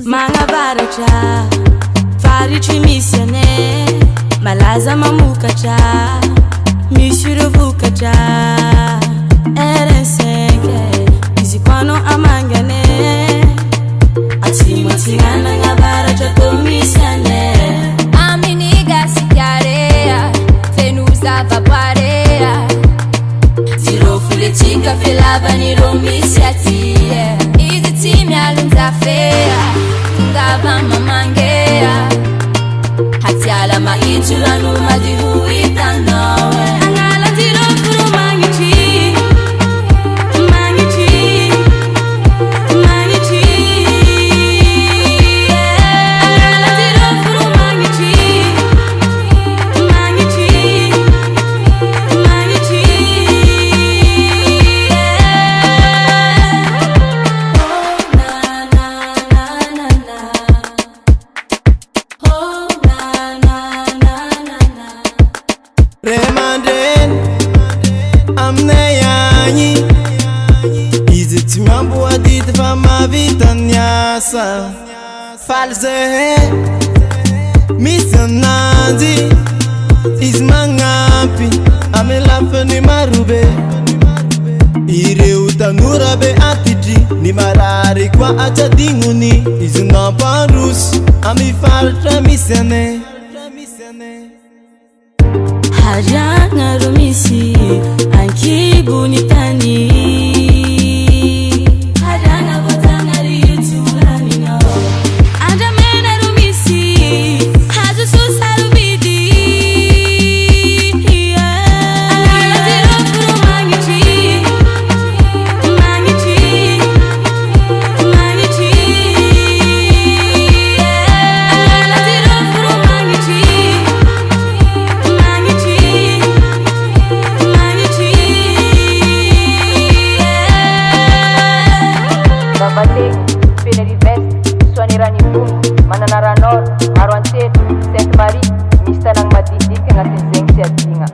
Mangavaratra faritry misy anay malaza mamokatra misy ireo vokatra RN5 izy koa anao amangane atsimo-atsinana agnavaratra tô misy anay Amini gasikarea feno zavaboarea zero foletsika filavan'ireo misy aty izy tsy mialonjafea tongava mamangea hatiala mahitsy rano madiho hitanao agnalan'ireo foro magnitry magnitry magnitry agnalan'ireo foro magnitry magnitry magnitry Remanden amnay agny izy tsy miamboa dity fa mavita niasa faly zahay misy ananjy izy magnampy ame lafiny marobe ireo tanora be atitry ny marary koa atsadignony izy nampandroso amy faritra misy anay Hariagna ro misy ankibony tany hariagna voajanahary tsoraninao andramena ro misy hazo sosarobidy agnalan'ireo foro magnitry magnitry magnitry agnalan'ireo foro magnitry Zavalegny, Penelivestre, Soaniranivono, Mananaranor, Maroantsetra, Sainte Marie, misy tanagny madidika agnatin'izegny tsy adigna.